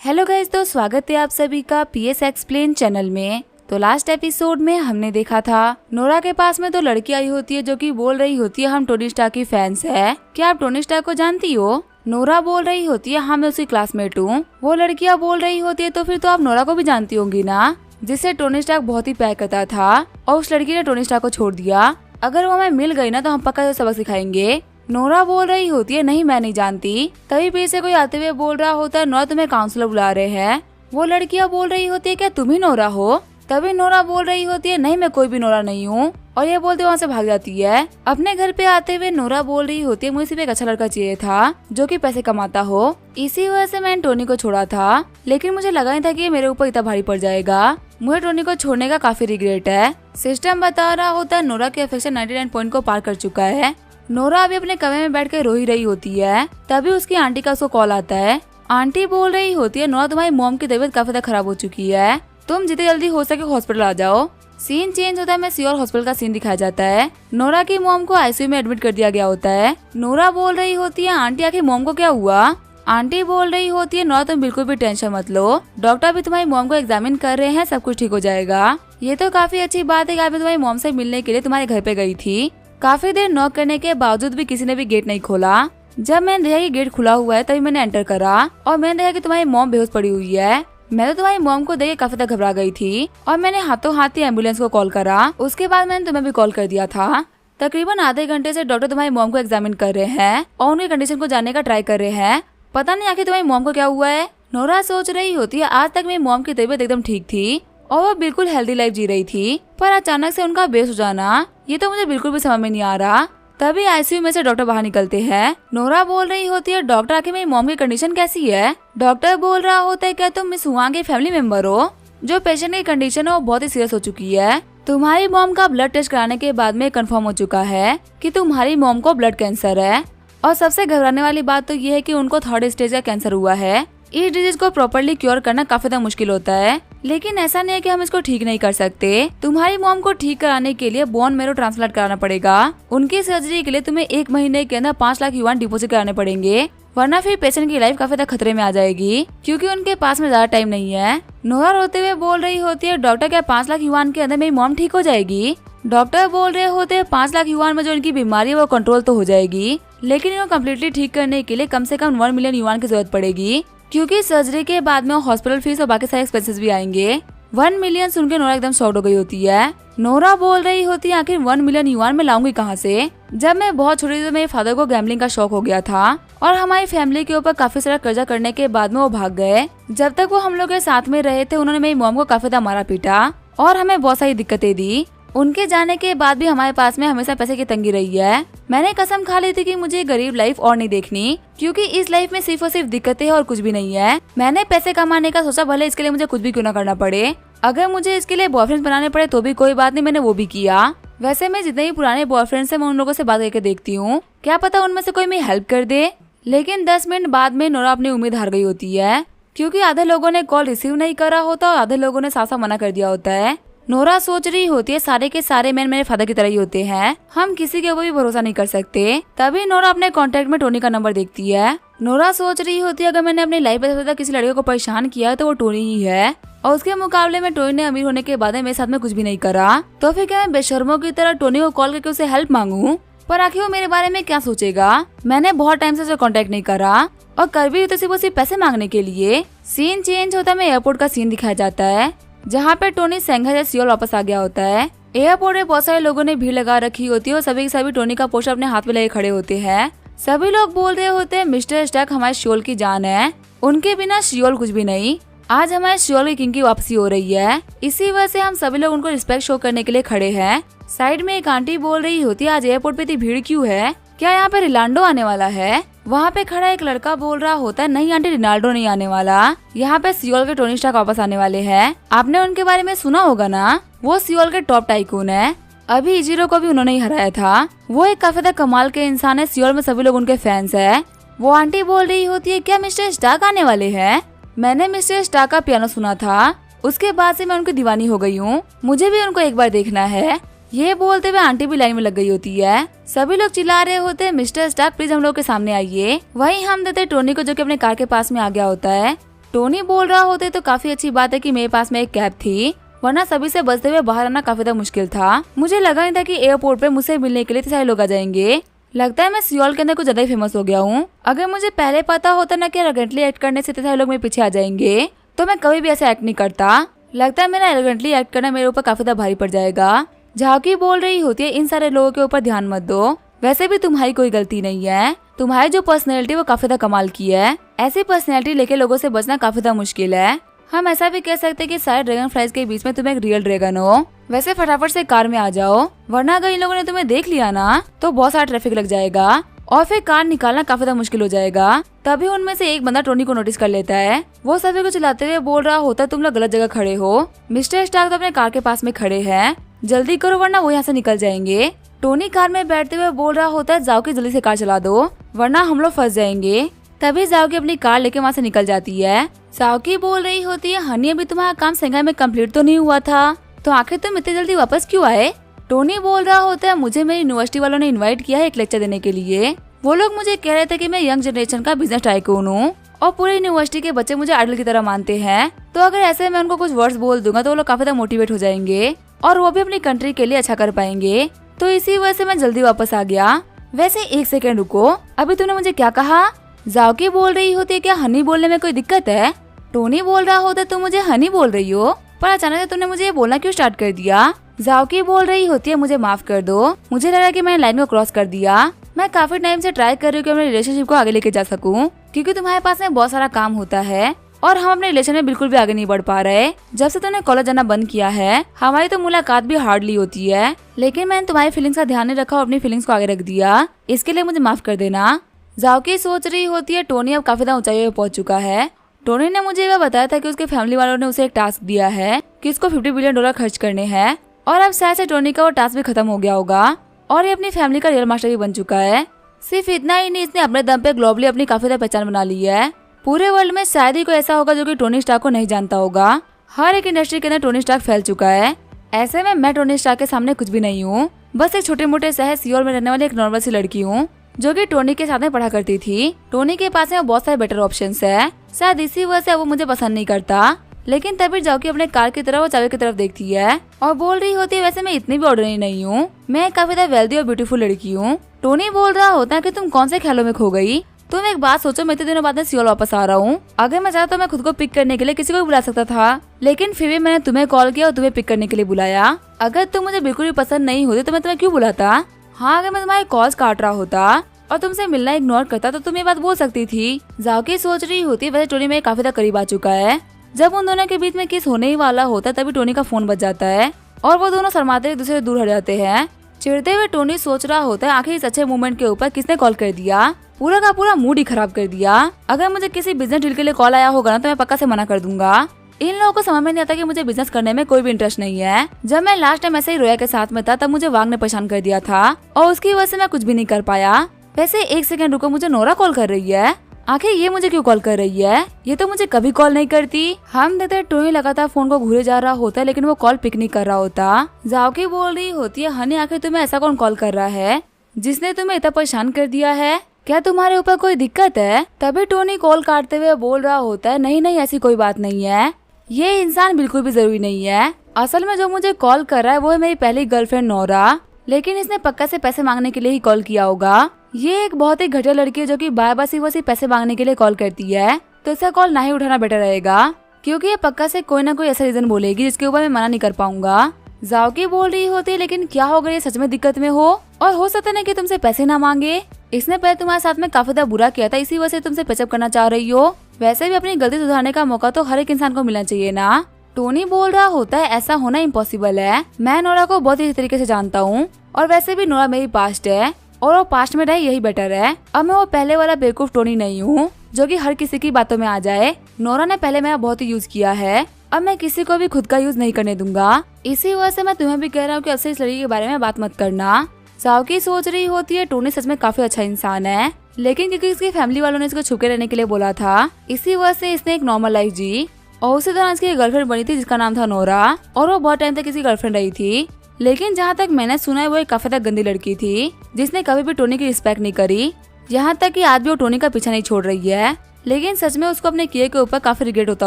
Hello guys, तो स्वागत है आप सभी का पीएस एक्सप्लेन चैनल में। तो लास्ट एपिसोड में हमने देखा था नोरा के पास में तो लड़की आई होती है जो कि बोल रही होती है हम टोनी स्टार्क की फैंस है। क्या आप टोनी स्टार्क को जानती हो? नोरा बोल रही होती है हाँ मैं उसकी क्लासमेट हूँ। वो लड़कियाँ बोल रही होती है तो फिर तो आप नोरा को भी जानती होंगी ना, जिससे टोनी स्टार्क बहुत ही प्यार करता था और उस लड़की ने टोनी स्टार्क को छोड़ दिया। अगर वो हमें मिल गई ना तो हम पक्का सबक सिखाएंगे। नोरा बोल रही होती है नहीं मैं नहीं जानती। तभी पीछे कोई आते हुए बोल रहा होता है नोरा तुम्हें काउंसलर बुला रहे हैं। वो लड़कियां बोल रही होती है क्या तुम ही नोरा हो? तभी नोरा बोल रही होती है नहीं मैं कोई भी नोरा नहीं हूँ, और ये बोलते वहाँ से भाग जाती है। अपने घर पे आते हुए नोरा बोल रही होती है मुझे सिर्फ एक अच्छा लड़का चाहिए था जो कि पैसे कमाता हो, इसी वजह से मैंने टोनी को छोड़ा था। लेकिन मुझे लगा नहीं था कि मेरे ऊपर इतना भारी पड़ जाएगा। मुझे टोनी को छोड़ने का काफी रिग्रेट है। सिस्टम बता रहा होता है नोरा के अफेक्शन 99 पॉइंट को पार कर चुका है। नोरा अभी अपने कमरे में बैठ कर रो ही रही होती है। तभी उसकी आंटी का उसको कॉल आता है। आंटी बोल रही होती है नोरा तुम्हारी मॉम की तबीयत काफी ज्यादा खराब हो चुकी है, तुम जितनी जल्दी हो सके हॉस्पिटल आ जाओ। सीन चेंज होता है, मैं सियोर हॉस्पिटल का सीन दिखाया जाता है। नोरा की मॉम को आईसीयू में एडमिट कर दिया गया होता है। नोरा बोल रही होती है आंटी आखिर मॉम को क्या हुआ? आंटी बोल रही होती है नोरा तुम बिल्कुल भी टेंशन मत लो, डॉक्टर भी तुम्हारी मॉम को एग्जामिन कर रहे हैं, सब कुछ ठीक हो जाएगा। ये तो काफी अच्छी बात है कि मैं तुम्हारी मॉम से मिलने के लिए तुम्हारे घर पे गई थी। काफी देर नॉक करने के बावजूद भी किसी ने भी गेट नहीं खोला। जब मैंने देखा कि गेट खुला हुआ है तभी मैंने एंटर करा और मैंने देखा कि तुम्हारी मॉम बेहोश पड़ी हुई है। मैं तो तुम्हारी मॉम को देख के काफी तक घबरा गई थी और मैंने हाथों हाथ ही एम्बुलेंस को कॉल करा। उसके बाद मैंने तुम्हें भी कॉल कर दिया था। तकरीबन आधे घंटे से डॉक्टर तुम्हारी मॉम को एग्जामिन कर रहे हैं और उनकी कंडीशन को जानने का ट्राई कर रहे हैं। पता नहीं आखिर तुम्हारी मॉम को क्या हुआ है। नोरा सोच रही होती है आज तक मेरी मॉम की तबीयत एकदम ठीक थी और वो बिल्कुल हेल्दी लाइफ जी रही थी, पर अचानक से उनका बेहोश हो जाना ये तो मुझे बिल्कुल भी समझ में नहीं आ रहा। तभी आईसीयू में से डॉक्टर बाहर निकलते हैं। नोरा बोल रही होती है डॉक्टर आखिर मेरी मॉम की कंडीशन कैसी है? डॉक्टर बोल रहा होता है क्या तुम मिस हुआ के फैमिली मेंबर हो? जो पेशेंट की कंडीशन है वो बहुत ही सीरियस हो चुकी है। तुम्हारी मॉम का ब्लड टेस्ट कराने के बाद में कंफर्म हो चुका है कि तुम्हारी मॉम को ब्लड कैंसर है, और सबसे घबराने वाली बात तो ये है कि उनको 3rd स्टेज का कैंसर हुआ है। इस डिजीज को प्रॉपर्ली क्योर करना काफी ज्यादा मुश्किल होता है, लेकिन ऐसा नहीं है कि हम इसको ठीक नहीं कर सकते। तुम्हारी मॉम को ठीक कराने के लिए बोन मैरो ट्रांसप्लांट कराना पड़ेगा। उनकी सर्जरी के लिए तुम्हें 1 महीने के अंदर 5 लाख युआन डिपॉजिट कराने पड़ेंगे, वरना फिर पेशेंट की लाइफ काफी ज्यादा खतरे में आ जाएगी क्योंकि उनके पास में ज्यादा टाइम नहीं है। नोरा रोते हुए बोल रही होती है डॉक्टर क्या 5 लाख युआन के अंदर मेरी मॉम ठीक हो जाएगी? डॉक्टर बोल रहे होते हैं 5 लाख युआन में जो इनकी बीमारी है वो कंट्रोल तो हो जाएगी, लेकिन इनको कम्प्लीटली ठीक करने के लिए कम से कम 1 मिलियन युआन की जरूरत पड़ेगी, क्योंकि सर्जरी के बाद में हॉस्पिटल फीस और बाकी सारे एक्सपेंसेस भी आएंगे। 1 मिलियन सुनकर नोरा एकदम शॉक्ड हो गई होती है। नोरा बोल रही होती है आखिर 1 मिलियन युआन में लाऊंगी कहाँ से? जब मैं बहुत छोटी थी तो मेरे फादर को गैम्बलिंग का शौक हो गया था और हमारी फैमिली के ऊपर काफी सारा कर्जा करने के बाद में वो भाग गए। जब तक वो हम लोग के साथ में रहे थे उन्होंने मेरी मॉम को काफी ज्यादा मारा पीटा और हमें बहुत सारी दिक्कतें दी। उनके जाने के बाद भी हमारे पास में हमेशा पैसे की तंगी रही है। मैंने कसम खा ली थी कि मुझे गरीब लाइफ और नहीं देखनी, क्योंकि इस लाइफ में सिर्फ और सिर्फ दिक्कतें हैं और कुछ भी नहीं है। मैंने पैसे कमाने का सोचा, भले इसके लिए मुझे कुछ भी क्यों ना करना पड़े। अगर मुझे इसके लिए बॉयफ्रेंड बनाने पड़े तो भी कोई बात नहीं, मैंने वो भी किया। वैसे मैं जितने भी पुराने बॉयफ्रेंड्स हैं मैं उन लोगों से बात करके देखती हूँ, क्या पता उनमें से कोई मेरी हेल्प कर दे। लेकिन 10 मिनट बाद में नोरा अपनी उम्मीद हार गई होती है, क्योंकि आधे लोगों ने कॉल रिसीव नहीं करा होता और आधे लोगों ने साफ साफ मना कर दिया होता है। नोरा सोच रही होती है सारे के सारे मैन मेरे फादर की तरह ही होते हैं, हम किसी के ऊपर भी भरोसा नहीं कर सकते। तभी नोरा अपने कांटेक्ट में टोनी का नंबर देखती है। नोरा सोच रही होती है अगर मैंने अपनी लाइफ में किसी लड़के को परेशान किया है तो वो टोनी ही है, और उसके मुकाबले में टोनी ने अमीर होने के बाद मेरे साथ में कुछ भी नहीं करा, तो फिर क्या मैं बेशर्मों की तरह टोनी को कॉल करके उसे हेल्प मांगू? पर आखिर वो मेरे बारे में क्या सोचेगा? मैंने बहुत टाइम से उसे कांटेक्ट नहीं करा और कर भी तो सिर्फ पैसे मांगने के लिए। सीन चेंज होता है, एयरपोर्ट का सीन दिखाया जाता है जहाँ पे टोनी संघर्ष से सियोल वापस आ गया होता है। एयरपोर्ट में बहुत सारे लोगों ने भीड़ लगा रखी होती है और सभी के सभी टोनी का पोस्टर अपने हाथ में लेके खड़े होते हैं। सभी लोग बोल रहे होते हैं मिस्टर स्टार्क हमारे शियोल की जान है, उनके बिना शियोल कुछ भी नहीं। आज हमारे शियोल की किंग की वापसी हो रही है, इसी वजह से हम सभी लोग उनको रिस्पेक्ट शो करने के लिए खड़े हैं। साइड में एक आंटी बोल रही होती है आज एयरपोर्ट पे इतनी भीड़ क्यों है, क्या यहाँ पे रिलांडो आने वाला है? वहाँ पे खड़ा एक लड़का बोल रहा होता है नहीं आंटी रिनाल्डो नहीं आने वाला, यहाँ पे सियोल के टोनी स्टार्क वापस आने वाले हैं। आपने उनके बारे में सुना होगा ना, वो सियोल के टॉप टाइकून है, अभी इजीरो को भी उन्होंने ही हराया था। वो एक काफी कमाल के इंसान है, सियोल में सभी लोग उनके फैंस है। वो आंटी बोल रही होती है क्या मिस्टर स्टार्क आने वाले हैं? मैंने मिस्टर स्टार्क का पियानो सुना था, उसके बाद से मैं उनकी दीवानी हो गई हूँ, मुझे भी उनको एक बार देखना है। ये बोलते हुए आंटी भी लाइन में लग गई होती है। सभी लोग चिल्ला रहे होते हैं मिस्टर स्टार्क प्लीज हम लोग के सामने आइए। वहीं हम देते टोनी को जो कि अपने कार के पास में आ गया होता है। टोनी बोल रहा होते तो काफी अच्छी बात है कि मेरे पास में एक कैब थी, वरना सभी से बचते हुए बाहर आना काफी ज्यादा मुश्किल था। मुझे लगा नहीं था कि एयरपोर्ट पे मुझसे मिलने के लिए इतने सारे लोग आ जाएंगे। लगता है मैं सियोल के अंदर कुछ ज्यादा ही फेमस हो गया हूँ। अगर मुझे पहले पता होता ना कि एरोगेंटली एक्ट करने से इतने सारे लोग मेरे पीछे आ जाएंगे तो मैं कभी भी ऐसा एक्ट नहीं करता। लगता है मेरा एरोगेंटली एक्ट करना मेरे ऊपर काफी ज्यादा भारी पड़ जाएगा। झाकी बोल रही होती है इन सारे लोगों के ऊपर ध्यान मत दो, वैसे भी तुम्हारी कोई गलती नहीं है। तुम्हारी जो पर्सनैलिटी वो काफी ज्यादा कमाल की है। ऐसी पर्सनैलिटी लेके लोगों से बचना काफी ज्यादा मुश्किल है। हम ऐसा भी कह सकते हैं कि सारे ड्रैगन फ्लाइज के बीच में तुम एक रियल ड्रैगन हो। वैसे फटाफट से कार में आ जाओ, वरना अगर इन लोगों ने तुम्हें देख लिया ना तो बहुत सारा ट्रैफिक लग जाएगा और फिर कार निकालना काफी ज्यादा मुश्किल हो जाएगा। तभी उनमें से एक बंदा टोनी को नोटिस कर लेता है। वो सभी को चिल्लाते हुए बोल रहा होता तुम लोग गलत जगह खड़े हो। मिस्टर स्टार्क तो अपने कार के पास में खड़े हैं, जल्दी करो वरना वो यहाँ से निकल जाएंगे। टोनी कार में बैठते हुए बोल रहा होता है जाओ की जल्दी से कार चला दो वरना हम लोग फंस जाएंगे। तभी जाओकी अपनी कार लेके वहाँ से निकल जाती है। जाओकी बोल रही होती है हनी अभी तुम्हारा काम संघाई में कंप्लीट तो नहीं हुआ था, तो आखिर तुम इतनी जल्दी वापस क्यों आए। टोनी बोल रहा होता है मुझे मेरी यूनिवर्सिटी वालों ने इनवाइट किया है एक लेक्चर देने के लिए। वो लोग मुझे कह रहे थे कि मैं यंग जनरेशन का बिजनेस टाइकून हूँ और पूरे यूनिवर्सिटी के बच्चे मुझे आइडल की तरह मानते हैं। तो अगर ऐसे मैं उनको कुछ वर्ड्स बोल दूंगा तो वो लोग काफी ज्यादा मोटिवेट हो जाएंगे और वो भी अपनी कंट्री के लिए अच्छा कर पाएंगे। तो इसी वजह से मैं जल्दी वापस आ गया। वैसे एक सेकेंड रुको, अभी तुमने मुझे क्या कहा। जाओकी बोल रही होती है क्या हनी बोलने में कोई दिक्कत है। टोनी बोल रहा होता तुम मुझे हनी बोल रही हो, पर अचानक से तुमने मुझे ये बोलना क्यों स्टार्ट कर दिया। जाओकी बोल रही होती है मुझे माफ कर दो, मुझे लगा कि मैंने लाइन को क्रॉस कर दिया। मैं काफी टाइम से ट्राई कर रही हूँ कि अपने रिलेशनशिप को आगे लेके जा सकूं, क्योंकि तुम्हारे पास में बहुत सारा काम होता है और हम अपने रिलेशन में बिल्कुल भी आगे नहीं बढ़ पा रहे। जब से तुमने कॉलेज जाना बंद किया है हमारी तो मुलाकात भी हार्डली होती है, लेकिन मैंने तुम्हारी फीलिंग्स का ध्यान नहीं रखा और अपनी फीलिंग्स को आगे रख दिया। इसके लिए मुझे माफ कर देना। जाओकी सोच रही होती है टोनी अब काफी ज्यादा ऊंचाई पे पहुंच चुका है। टोनी ने मुझे यह बताया था कि उसके फैमिली वालों ने उसे एक टास्क दिया है कि उसको $50 बिलियन खर्च करने हैं और अब शायद से टोनी का वो टास्क भी खत्म हो गया होगा और ये अपनी फैमिली का रियल मास्टर भी बन चुका है। सिर्फ इतना ही नहीं, इसने अपने दम पे ग्लोबली अपनी काफी ज्यादा पहचान बना ली है। पूरे वर्ल्ड में शायद ही कोई ऐसा होगा जो कि टोनी स्टार्क को नहीं जानता होगा। हर एक इंडस्ट्री के अंदर टोनी स्टार्क फैल चुका है। ऐसे में मैं टोनी स्टार्क के सामने कुछ भी नहीं हूँ, बस एक छोटे मोटे शहर सियोल में रहने वाली एक नॉर्मल सी लड़की हूँ जो कि टोनी के साथ में पढ़ा करती थी। टोनी के पास में बहुत सारे बेटर ऑप्शंस है, शायद इसी वजह से वो मुझे पसंद नहीं करता। लेकिन तभी जाओकी अपने कार की तरफ और चाबी की तरफ देखती है और बोल रही होती है वैसे मैं इतनी भी ऑर्डिनरी नहीं हूँ, मैं काफी ज्यादा वेल्दी और ब्यूटीफुल लड़की हूँ। टोनी बोल रहा होता है कि तुम कौन से ख्यालों में खो गई। तुम एक बात सोचो, मैं इतने दिनों बाद में सियोल वापस आ रहा हूँ। अगर मैं चाहता तो मैं खुद को पिक करने के लिए किसी को भी बुला सकता था, लेकिन फिर भी मैंने तुम्हें कॉल किया और तुम्हें पिक करने के लिए बुलाया। अगर तुम मुझे बिल्कुल भी पसंद नहीं होती तो मैं तुम्हें क्यों बुलाता। हाँ, अगर मैं तुम्हारे कॉल्स काट रहा होता और तुमसे मिलना इग्नोर करता तो तुम ये बात बोल सकती थी। जाओकी सोच रही होती वैसे टोनी मेरे काफी ज्यादा करीब आ चुका है। जब उन दोनों के बीच में किस होने ही वाला होता तभी टोनी का फोन बज जाता है और वो दोनों शर्माते एक दूसरे से दूर हट जाते हैं। चिढ़ते हुए टोनी सोच रहा होता है आखिर इस अच्छे मोमेंट के ऊपर किसने कॉल कर दिया, पूरा का पूरा मूड ही खराब कर दिया। अगर मुझे किसी बिजनेस डील के लिए कॉल आया होगा ना तो मैं पक्का से मना कर दूंगा। इन लोगों को समझ में नहीं आता कि मुझे बिजनेस करने में कोई भी इंटरेस्ट नहीं है। जब मैं लास्ट टाइम ऐसे ही रोया के साथ में था तब मुझे वांग ने परेशान कर दिया था और उसकी वजह से मैं कुछ भी नहीं कर पाया। वैसे एक सेकंड रुको, मुझे नोरा कॉल कर रही है। आखिर ये मुझे क्यों कॉल कर रही है, ये तो मुझे कभी कॉल नहीं करती। हम देखते टोनी लगातार फोन को घूरे जा रहा होता है लेकिन वो कॉल पिक नहीं कर रहा होता। जाओकी बोल रही होती है हनी आखिर तुम्हें ऐसा कौन कॉल कर रहा है जिसने तुम्हें इतना परेशान कर दिया है, क्या तुम्हारे ऊपर कोई दिक्कत है। तभी टोनी कॉल काटते हुए बोल रहा होता है नहीं नहीं ऐसी कोई बात नहीं है, ये इंसान बिल्कुल भी जरूरी नहीं है। असल में जो मुझे कॉल कर रहा है वो है मेरी पहली गर्लफ्रेंड नोरा, लेकिन इसने पक्का से पैसे मांगने के लिए ही कॉल किया होगा। ये एक बहुत ही घटिया लड़की है जो कि बार बार सिर्फ पैसे मांगने के लिए कॉल करती है, तो इसका कॉल ना ही उठाना बेटर रहेगा क्योंकि ये पक्का से कोई ना कोई ऐसा रीजन बोलेगी जिसके ऊपर मैं मना नहीं कर पाऊंगा। जाओकी बोल रही होती है लेकिन क्या हो गया, सच में दिक्कत में हो और हो सकता है कि तुमसे पैसे ना मांगे। इसने पहले तुम्हारे साथ में काफी ज्यादा बुरा किया था, इसी वजह से तुमसे पैचअप करना चाह रही हो। वैसे भी अपनी गलती सुधारने का मौका तो हर एक इंसान को मिलना चाहिए ना। टोनी बोल रहा होता है ऐसा होना इम्पॉसिबल है, मैं नोरा को बहुत ही तरीके से जानता हूँ और वैसे भी नोरा मेरी पास्ट है और वो पास्ट में रहे यही बेटर है। अब मैं वो पहले वाला बेवकूफ टोनी नहीं हूँ जो कि हर किसी की बातों में आ जाए। नोरा ने पहले मेरा बहुत ही यूज किया है, अब मैं किसी को भी खुद का यूज नहीं करने दूंगा। इसी वजह से मैं तुम्हें भी कह रहा हूँ कि अब से इस लड़की के बारे में बात मत करना। जाओकी सोच रही होती है टोनी सच में काफी अच्छा इंसान है, लेकिन क्योंकि इसकी फैमिली वालों ने इसको छुपे रहने के लिए बोला था इसी वजह से इसने एक नॉर्मल लाइफ जी और उसी दौरान इसकी गर्लफ्रेंड बनी थी जिसका नाम था नोरा और वो बहुत टाइम तक इसकी गर्लफ्रेंड रही थी। लेकिन जहाँ तक मैंने सुना है वो एक काफी तक गंदी लड़की थी जिसने कभी भी टोनी की रिस्पेक्ट नहीं करी, यहाँ तक कि आज भी वो टोनी का पीछा नहीं छोड़ रही है। लेकिन सच में उसको अपने किए के ऊपर काफी रिग्रेट होता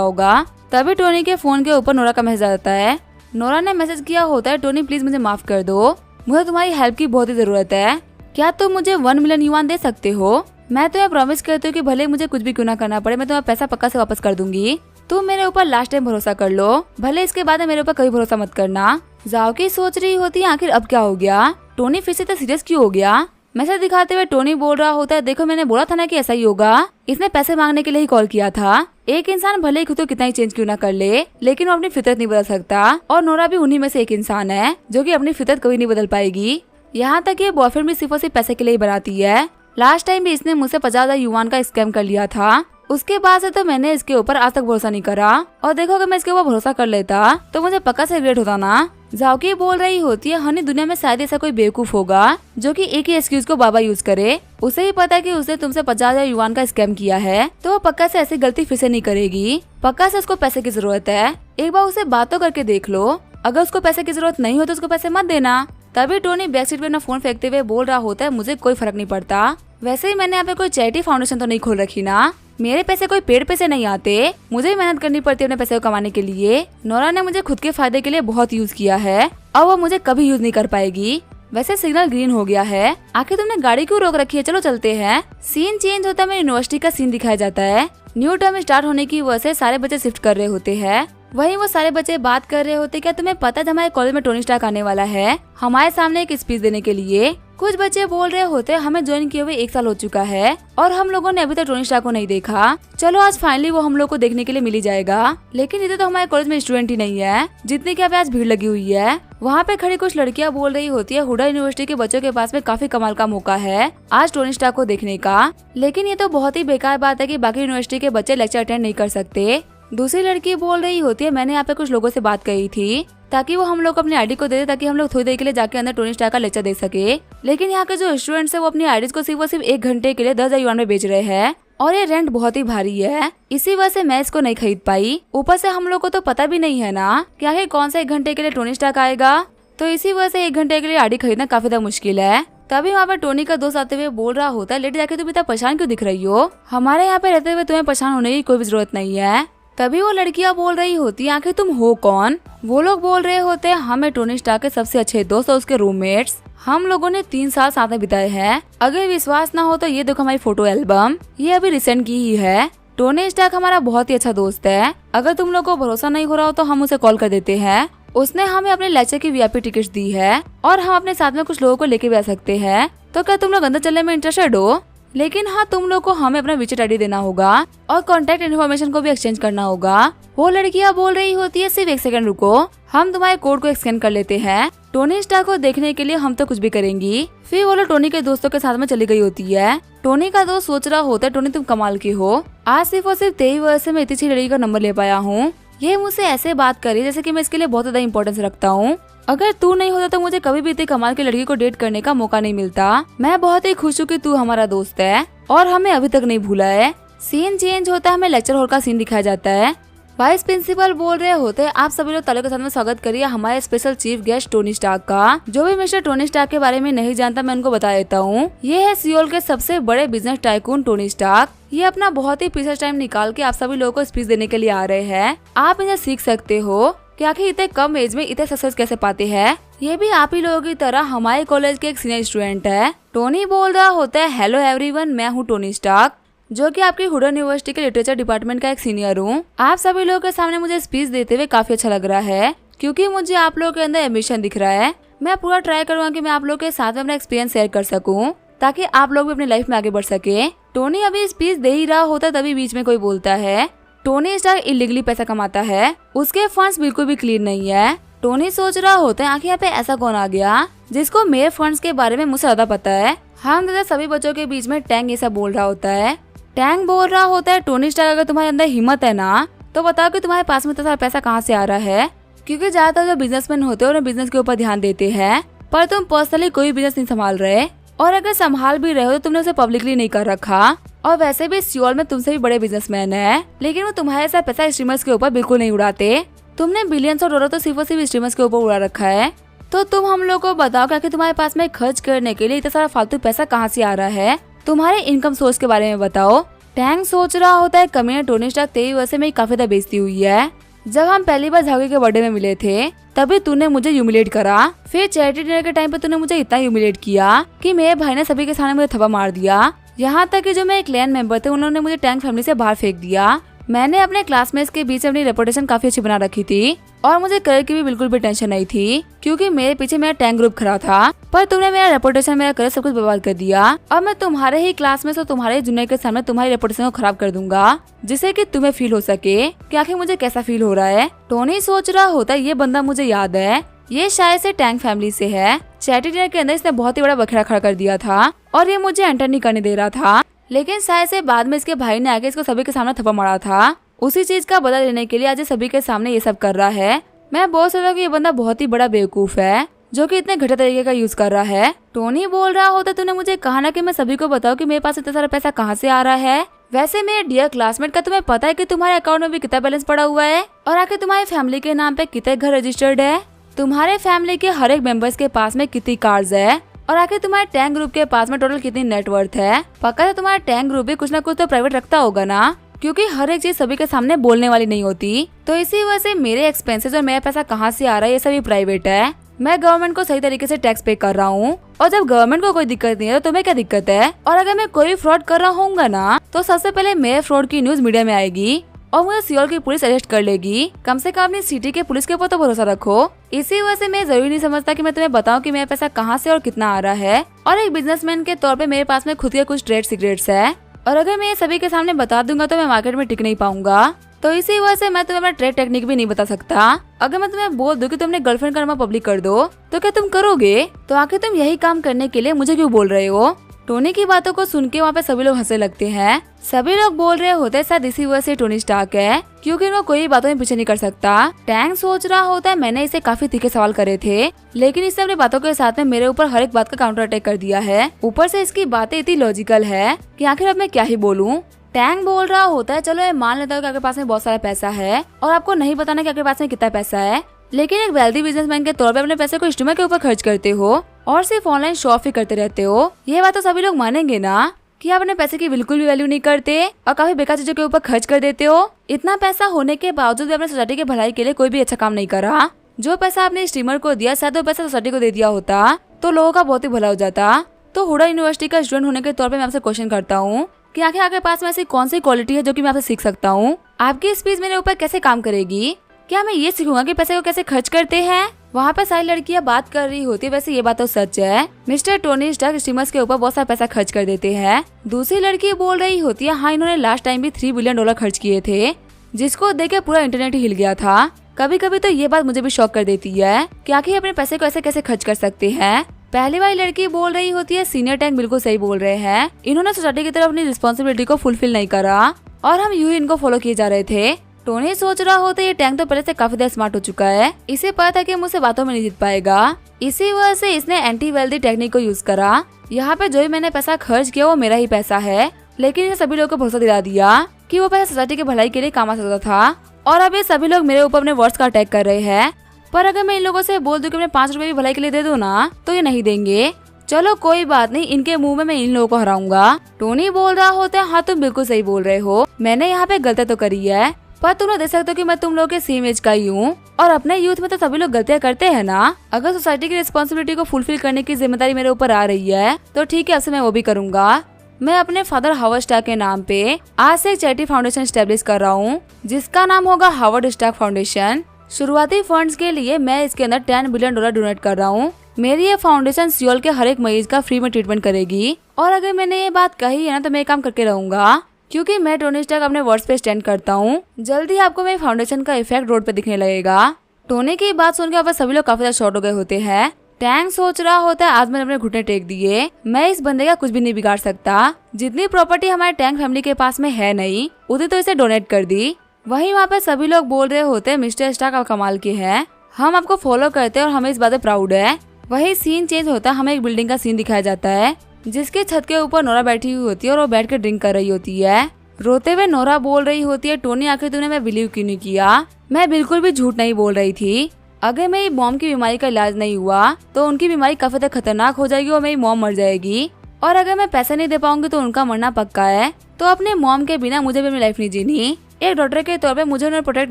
होगा। तभी टोनी के फोन के ऊपर नोरा का मैसेज आता है। नोरा ने मैसेज किया होता है, टोनी प्लीज मुझे माफ कर दो, मुझे तुम्हारी हेल्प की बहुत ही जरूरत है, क्या तुम मुझे 1 मिलियन युआन दे सकते हो? मैं तुम्हें प्रॉमिस करती हूँ कि भले मुझे कुछ भी क्यों ना करना पड़े, मैं तुम्हारा पैसा पक्का से वापस कर दूंगी। तुम मेरे ऊपर लास्ट टाइम भरोसा कर लो, भले इसके बाद मेरे ऊपर कभी भरोसा मत करना। जाओकी सोच रही होती है आखिर अब क्या हो गया, टोनी फिर से इतना सीरियस क्यों हो गया। मैसेज दिखाते हुए टोनी बोल रहा होता है, देखो मैंने बोला था ना कि ऐसा ही होगा, इसने पैसे मांगने के लिए ही कॉल किया था। एक इंसान भले ही खुद को कितना ही चेंज क्यों ना कर ले, लेकिन वो अपनी फितरत नहीं बदल सकता, और नोरा भी उन्हीं में से एक इंसान है जो कि अपनी फितरत कभी नहीं बदल पाएगी। यहाँ तक ये बॉयफ्रेंड भी सिर्फ और सिर्फ पैसे के लिए ही बनाती है। लास्ट टाइम भी इसने मुझसे 50,000 युआन का स्कैम कर लिया था, उसके बाद से तो मैंने इसके ऊपर आज तक भरोसा नहीं करा, और देखो अगर मैं इसके ऊपर भरोसा कर लेता तो मुझे पक्का से रिग्रेट होता ना। जाओकी बोल रही होती है, हनी दुनिया में शायद ऐसा कोई बेवकूफ होगा जो कि एक ही एक्सक्यूज को बाबा यूज करे, उसे ही पता है कि उसने तुमसे 50,000 युआन का स्कैम किया है, तो वो पक्का से ऐसी गलती फिर से नहीं करेगी, पक्का से उसको पैसे की जरूरत है, एक बार उसे बात तो करके देख लो, अगर उसको पैसे की जरूरत नहीं हो तो उसको पैसे मत देना। तभी टोनी बैक सीट पे अपना फोन फेंकते हुए बोल रहा होता है, मुझे कोई फर्क नहीं पड़ता, वैसे ही मैंने यहाँ पे कोई चैरिटी फाउंडेशन तो नहीं खोल रखी ना, मेरे पैसे कोई पेड़ पे से नहीं आते, मुझे भी मेहनत करनी पड़ती है अपने पैसे को कमाने के लिए। नोरा ने मुझे खुद के फायदे के लिए बहुत यूज किया है और वो मुझे कभी यूज नहीं कर पाएगी। वैसे सिग्नल ग्रीन हो गया है, आखिर तुमने गाड़ी क्यों रोक रखी है, चलो चलते हैं। सीन चेंज होता है, यूनिवर्सिटी का सीन दिखाया जाता है। न्यू टर्म स्टार्ट होने की वजह से सारे बच्चे शिफ्ट कर रहे होते हैं, वहीं वो सारे बच्चे बात कर रहे होते, क्या तुम्हें पता है हमारे कॉलेज में टोनी स्टार्क आने वाला है हमारे सामने एक स्पीच देने के लिए। कुछ बच्चे बोल रहे होते, हमें ज्वाइन किए हुए 1 साल हो चुका है और हम लोगों ने अभी तक टोनी स्टार्क को नहीं देखा, चलो आज फाइनली वो हम लोग को देखने के लिए मिल ही जाएगा। लेकिन इधर तो हमारे कॉलेज में स्टूडेंट ही नहीं है, जितनी की आज भीड़ लगी हुई है। वहाँ पे खड़ी कुछ लड़कियाँ बोल रही होती है, हुडा यूनिवर्सिटी के बच्चों के पास में काफी कमाल का मौका है आज टोनी स्टार्क को देखने का, लेकिन ये तो बहुत ही बेकार बात है कि बाकी यूनिवर्सिटी के बच्चे लेक्चर अटेंड नहीं कर सकते। दूसरी लड़की बोल रही होती है, मैंने यहाँ पे कुछ लोगों से बात करी थी ताकि वो हम लोग अपनी आईडी को दे दे, ताकि हम लोग थोड़ी देर के लिए जाके अंदर टोनी स्टार्क का लेक्चर दे सके। लेकिन यहाँ के जो स्टूडेंट्स है वो अपनी आईडी को सिर्फ 1 घंटे के लिए 10,000 युआन में बेच रहे हैं, और ये रेंट बहुत ही भारी है, इसी वजह से मैं इसको नहीं खरीद पाई। ऊपर से हम लोग को तो पता भी नहीं है ना कि आखिर कौन सा 1 घंटे के लिए टोनी स्टार्क आएगा, तो इसी वजह से 1 घंटे के लिए आईडी खरीदना काफी ज्यादा मुश्किल है। तभी वहाँ पर टोनी का दोस्त आते हुए बोल रहा होता है, लेट जाके तुम इतना परेशान क्यों दिख रही हो, हमारे यहाँ पे रहते हुए तुम्हें परेशान होने की कोई भी जरूरत नहीं है। तभी वो लड़कियां बोल रही होती है, आखिर तुम हो कौन। वो लोग बोल रहे होते हैं, हमें टोनी स्टार्क के सबसे अच्छे दोस्त और उसके रूममेट्स, हम लोगों ने 3 साल साथ में बिताए हैं, अगर विश्वास ना हो तो ये देखो हमारी फोटो एल्बम, ये अभी रिसेंट की ही है। टोनी स्टार्क हमारा बहुत ही अच्छा दोस्त है, अगर तुम लोग को भरोसा नहीं हो रहा हो तो हम उसे कॉल कर देते हैं, उसने हमें अपने लेक्चर की वीआईपी टिकट्स दी है और हम अपने साथ में कुछ लोगों को लेके भी आ सकते हैं, तो क्या तुम लोग अंदर चलने में इंटरेस्टेड हो। लेकिन हाँ, तुम लोग को हमें अपना विजिट आईडी देना होगा और कांटेक्ट इन्फॉर्मेशन को भी एक्सचेंज करना होगा। वो लड़कियां बोल रही होती है, सिर्फ 1 सेकंड रुको, हम तुम्हारे कोड को स्कैन कर लेते हैं, टोनी स्टार्क को देखने के लिए हम तो कुछ भी करेंगी। फिर वो लोग टोनी के दोस्तों के साथ में चली गई होती है। टोनी का दोस्त सोच रहा होता है, टोनी तुम कमाल की हो, आज सिर्फ और सिर्फ 23 वर्ष से मैं इतनी अच्छी लड़की का नंबर ले पाया हूँ, ये मुझसे ऐसे बात करी जैसे कि मैं इसके लिए बहुत ज्यादा इंपॉर्टेंस रखता हूँ, अगर तू नहीं होता तो मुझे कभी भी इतनी कमाल की लड़की को डेट करने का मौका नहीं मिलता, मैं बहुत ही खुश हूँ कि तू हमारा दोस्त है और हमें अभी तक नहीं भूला है। सीन चेंज होता है, हमें लेक्चर हॉल का सीन दिखाया जाता है। वाइस प्रिंसिपल बोल रहे होते हैं, आप सभी लोग तालियों के साथ में स्वागत करिए हमारे special chief guest Tony Stark का। जो भी मिस्टर टोनी स्टार्क के बारे में नहीं जानता मैं उनको बता देता हूँ, ये है सियोल के सबसे बड़े बिजनेस टाइकून टोनी स्टार्क। ये अपना बहुत ही प्रीशियस टाइम निकाल के आप सभी लोगों को स्पीच देने के लिए आ रहे हैं। आप इन्हें सीख सकते हो कि आखिर इतने कम एज में इतने सक्सेस कैसे पाते हैं। ये भी आप ही लोगों की तरह हमारे कॉलेज के एक सीनियर स्टूडेंट है। टोनी बोल रहा होता है, हेलो एवरीवन, मैं हूँ टोनी स्टार्क, जो कि आपकी हुडन यूनिवर्सिटी के लिटरेचर डिपार्टमेंट का एक सीनियर हूँ। आप सभी लोगों के सामने मुझे स्पीच देते हुए काफी अच्छा लग रहा है, क्योंकि मुझे आप लोगों के अंदर एम्बिशन दिख रहा है। मैं पूरा ट्राई करूँगा कि मैं आप लोगों के साथ में अपना एक्सपीरियंस शेयर कर सकूँ, ताकि आप लोग भी अपनी लाइफ में आगे बढ़ सके। टोनी अभी स्पीच दे ही रहा होता तभी बीच में कोई बोलता है, टोनी स्टार्क इलीगली पैसा कमाता है, उसके फंड्स बिल्कुल भी क्लीन नहीं है। टोनी सोच रहा होता है, आखिर यहाँ पे ऐसा कौन आ गया जिसको मेरे फंड्स के बारे में मुझसे ज्यादा पता है। हम दादा सभी बच्चों के बीच में टैंग ये सब बोल रहा होता है। टैंग बोल रहा होता है, टोनी स्टार्क अगर तुम्हारे अंदर हिम्मत है ना तो बताओ कि तुम्हारे पास में इतना सारा पैसा कहाँ से आ रहा है, क्योंकि ज्यादातर जो बिजनेसमैन होते हैं उन्हें बिजनेस के ऊपर ध्यान देते हैं, पर तुम पर्सनली कोई बिजनेस नहीं संभाल रहे, और अगर संभाल भी रहे हो तो तुमने उसे पब्लिकली नहीं कर रखा। और वैसे भी सियोल में तुमसे भी बड़े बिजनेसमैन है, लेकिन वो तुम्हारे साथ पैसा स्ट्रीमर्स के ऊपर बिल्कुल नहीं उड़ाते। तुमने बिलियंस ऑफ डॉलर तो सिर्फ और सिर्फ स्ट्रीमर्स के ऊपर उड़ा रखा है। तो तुम हम लोग को बताओ कि तुम्हारे पास में खर्च करने के लिए इतना सारा फालतू पैसा कहाँ से आ रहा है, तुम्हारे इनकम सोर्स के बारे में बताओ। टैंक सोच रहा होता है कमीना टोनी स्टार्क, तेरी वजह से मेरी काफी ज्यादा बेइज्जती हुई है। जब हम पहली बार झागी के बर्थडे में मिले थे तभी तूने मुझे ह्यूमिलेट करा, फिर चैरिटी डिनर के टाइम पे तूने मुझे इतना ह्यूमिलेट किया कि मेरे भाई ने सभी के सामने मुझे थप्पड़ मार दिया। यहाँ तक कि जो मेरे क्लैन मेंबर थे उन्होंने मुझे टैंक फैमिली से बाहर फेंक दिया। मैंने अपने क्लासमेट्स के बीच अपनी रेपुटेशन काफी अच्छी बना रखी थी और मुझे करियर की भी बिल्कुल भी टेंशन नहीं थी क्योंकि मेरे पीछे मेरा टैंक ग्रुप खड़ा था। पर तुमने मेरा रेपुटेशन, मेरा करियर सब कुछ बर्बाद कर दिया और मैं तुम्हारे ही क्लासमेट्स और तुम्हारे जूनियर के सामने तुम्हारी रेपुटेशन को खराब कर दूंगा, जिससे कि तुम्हें फील हो सके कि आखिर मुझे कैसा फील हो रहा है। टोनी सोच रहा होता है ये बंदा मुझे याद है, ये शायद से टैंक फैमिली से है। चैरिटी डिनर के अंदर इसने बहुत ही बड़ा बखेड़ा खड़ा कर दिया था और ये मुझे एंटर नहीं करने दे रहा था, लेकिन शायद से बाद में इसके भाई ने आके इसको सभी के सामने थप्पड़ मारा था। उसी चीज का बदला लेने के लिए आज सभी के सामने ये सब कर रहा है। मैं बोल सकता हूँ कि ये बंदा बहुत ही बड़ा बेवकूफ है जो कि इतने घटिया तरीके का यूज कर रहा है। टोनी बोल रहा होता तूने मुझे कहा ना कि मैं सभी को बताऊं कि मेरे पास इतना सारा पैसा कहाँ से आ रहा है। वैसे मेरे डियर क्लासमेट, का तुम्हें पता है कि तुम्हारे अकाउंट में भी कितना बैलेंस पड़ा हुआ है और आखिर तुम्हारी फैमिली के नाम पे कितने घर रजिस्टर्ड है, तुम्हारे फैमिली के हर एक मेंबर्स के पास में कितनी कार्स है और आखिर तुम्हारे टैंक ग्रुप के पास में टोटल कितनी नेटवर्थ है। पक्का है तुम्हारा टैंक ग्रुप भी कुछ ना कुछ तो प्राइवेट रखता होगा ना, क्योंकि हर एक चीज सभी के सामने बोलने वाली नहीं होती। तो इसी वजह से मेरे एक्सपेंसेस और मेरा पैसा कहाँ से आ रहा है ये सभी प्राइवेट है। मैं गवर्नमेंट को सही तरीके से टैक्स पे कर रहा हूँ और जब गवर्नमेंट को कोई दिक्कत नहीं है तो तुम्हें क्या दिक्कत है। और अगर मैं कोई फ्रॉड कर रहा हूँ ना तो सबसे पहले मेरे फ्रॉड की न्यूज मीडिया में आएगी और मुझे सियोल की पुलिस अरेस्ट कर लेगी। कम से कम अपनी सिटी के पुलिस के ऊपर तो भरोसा रखो। इसी वजह से मैं जरूरी नहीं समझता कि मैं तुम्हें बताऊं कि मेरा पैसा कहाँ से और कितना आ रहा है। और एक बिजनेसमैन के तौर पे मेरे पास में खुद के कुछ ट्रेड सीक्रेट्स है और अगर मैं ये सभी के सामने बता दूंगा तो मैं मार्केट में टिक नहीं पाऊंगा। तो इसी वजह से मैं तुम्हें अपना ट्रेड टेक्निक भी नहीं बता सकता। अगर मैं तुम्हें बोल दूं कि तुमने गर्लफ्रेंड का नाम पब्लिक कर दो तो क्या तुम करोगे? तो आखिर तुम यही काम करने के लिए मुझे क्यों बोल रहे हो? टोनी की बातों को सुन के वहाँ पे सभी लोग हंसने लगते हैं। सभी लोग बोल रहे होते शायद इसी वजह से टोनी स्टार्क है क्योंकि वो कोई बातों में पीछे नहीं कर सकता। टैंक सोच रहा होता है मैंने इसे काफी तीखे सवाल करे थे लेकिन इसने अपनी बातों के साथ में मेरे ऊपर हर एक बात का काउंटर अटैक कर दिया है। ऊपर से इसकी बातें इतनी लॉजिकल है कि आखिर अब मैं क्या ही बोलूं। टैंक बोल रहा होता है चलो ये मान लेता हूँ कि आपके पास में बहुत सारा पैसा है और आपको नहीं बताना कि आपके पास में कितना पैसा है, लेकिन एक वेल्दी बिजनेसमैन के तौर पे अपने पैसे को इंस्ट्रूमेंट के ऊपर खर्च करते हो और सिर्फ ऑनलाइन शो ऑफ ही करते रहते हो। ये बात तो सभी लोग मानेंगे ना कि आप अपने पैसे की बिल्कुल भी वैल्यू नहीं करते और काफी बेकार चीजों के ऊपर खर्च कर देते हो। इतना पैसा होने के बावजूद भी अपने सोसाइटी के भलाई के लिए कोई भी अच्छा काम नहीं करा। जो पैसा आपने स्ट्रीमर को दिया शायद वो पैसा सोसाइटी को दे दिया होता तो लोगों का बहुत ही भला हो जाता। तो हुडा यूनिवर्सिटी का स्टूडेंट होने के तौर पे मैं आपसे क्वेश्चन करता हूँ कि आखिर आपके पास में ऐसी कौन सी क्वालिटी है जो कि मैं आपसे सीख सकता हूँ। आपकी स्पीच मेरे ऊपर कैसे काम करेगी? क्या मैं ये सीखूंगा कि पैसे को कैसे खर्च करते हैं? वहाँ पे सारी लड़कियां बात कर रही होती, वैसे ये बात तो सच है। मिस्टर टोनी स्टार्क स्ट्रीमर्स के ऊपर बहुत सारा पैसा खर्च कर देते हैं। दूसरी लड़की बोल रही होती है हाँ इन्होंने लास्ट टाइम भी $3 बिलियन खर्च किए थे, जिसको देख के पूरा इंटरनेट हिल गया था। कभी कभी तो ये बात मुझे भी शॉक कर देती है कि आखिर अपने पैसे को ऐसे कैसे खर्च कर सकते हैं। पहली वाली लड़की बोल रही होती है सीनियर टैंक बिल्कुल सही बोल रहे हैं, इन्होंने सोसाइटी की तरफ अपनी रिस्पॉन्सिबिलिटी को फुलफिल नहीं करा और हम यूं ही इनको फॉलो किए जा रहे थे। टोनी सोच रहा होता है ये टैंक तो पहले से काफी ज्यादा स्मार्ट हो चुका है, इसे पता था कि मुझसे बातों में नहीं जीत पाएगा। इसी वजह से इसने एंटी वेल्दी टेक्निक को यूज करा। यहाँ पे जो भी मैंने पैसा खर्च किया वो मेरा ही पैसा है, लेकिन ये सभी लोगों को भरोसा दिला दिया कि वो पैसा सोसाइटी के भलाई के लिए काम आ सकता था। और अब ये सभी लोग मेरे ऊपर अपने वर्ड्स का अटैक कर रहे हैं। पर अगर मैं इन लोगों से बोल दूं कि मैं 5 रुपए भी भलाई के लिए दे दूं ना तो ये नहीं देंगे। चलो कोई बात नहीं, इनके मुंह में मैं इन लोगों को हराऊंगा। टोनी बोल रहा होता है हाँ तुम बिल्कुल सही बोल रहे हो, मैंने यहाँ पे गलती तो करी है पर तुम लोग देख सकते हो कि मैं तुम लोगों के सेम एज का ही हूँ और अपने यूथ में तो सभी लोग गलतियाँ करते हैं ना। अगर सोसाइटी की रिस्पॉन्सिबिलिटी को फुलफिल करने की जिम्मेदारी मेरे ऊपर आ रही है तो ठीक है, अब से मैं वो भी करूंगा। मैं अपने फादर हावर्ड स्टार्क के नाम पे आज से एक चैरिटी फाउंडेशन स्टैब्लिश कर रहा हूँ जिसका नाम होगा हावर्ड स्टार्क फाउंडेशन। शुरुआती फंड्स के लिए मैं इसके अंदर $10 बिलियन डोनेट कर रहा हूँ। मेरी ये फाउंडेशन सियोल के हर एक मरीज का फ्री में ट्रीटमेंट करेगी और अगर मैंने ये बात कही है ना तो मैं काम करके रहूंगा क्योंकि मैं टोनी स्टार्क अपने वर्ड्स पे स्टैंड करता हूँ। जल्दी आपको मेरी फाउंडेशन का इफेक्ट रोड पे दिखने लगेगा। टोनी की बात सुनकर अब सभी लोग काफी ज्यादा शॉर्ट हो गए होते हैं। टैंक सोच रहा होता है आज मैंने अपने घुटने टेक दिए, मैं इस बंदे का कुछ भी नहीं बिगाड़ सकता। जितनी प्रॉपर्टी हमारे टैंक फैमिली के पास में है नहीं उतनी तो इसे डोनेट कर दी। वहीं वहाँ पे सभी लोग बोल रहे होते हैं मिस्टर स्टार्क आप कमाल के हैं, हम आपको फॉलो करते हैं और हमें इस बात पे प्राउड है। वही सीन चेंज होता है, हमें एक बिल्डिंग का सीन दिखाया जाता है जिसके छत के ऊपर नोरा बैठी हुई होती है और वो बैठ कर ड्रिंक कर रही होती है। रोते हुए नोरा बोल रही होती है टोनी आखिर तूने मैं बिलीव क्यों नहीं किया, मैं बिल्कुल भी झूठ नहीं बोल रही थी। अगर मेरी मॉम की बीमारी का इलाज नहीं हुआ तो उनकी बीमारी काफी ज्यादा खतरनाक हो जाएगी और मेरी मॉम मर जाएगी और अगर मैं पैसे नहीं दे पाऊंगी तो उनका मरना पक्का है। तो अपने मॉम के बिना मुझे भी अपनी लाइफ नहीं जीनी। एक डॉटर के तौर पे मुझे उन्हें प्रोटेक्ट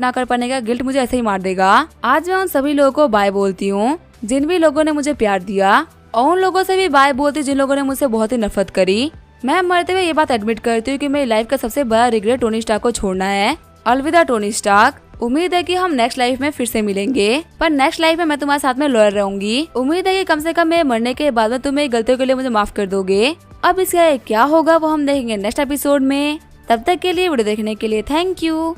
ना कर पाने का गिल्ट मुझे ऐसे ही मार देगा। आज मैं उन सभी लोगों को बाय बोलती हूँ जिन भी लोगों ने मुझे प्यार दिया, और उन लोगों से भी बाय बोलती जिन लोगों ने मुझसे बहुत ही नफरत करी। मैं मरते हुए ये बात एडमिट करती हूँ कि मेरी लाइफ का सबसे बड़ा रिग्रेट टोनी स्टार्क को छोड़ना है। अलविदा टोनी स्टार्क। उम्मीद है कि हम नेक्स्ट लाइफ में फिर से मिलेंगे, पर नेक्स्ट लाइफ में मैं तुम्हारे साथ में लॉयल रहूंगी। उम्मीद है कि कम से कम मेरे मरने के बाद में तुम मेरी गलतियों के लिए मुझे माफ कर दोगे। अब इसका क्या होगा वो हम देखेंगे नेक्स्ट एपिसोड में। तब तक के लिए वीडियो देखने के लिए थैंक यू।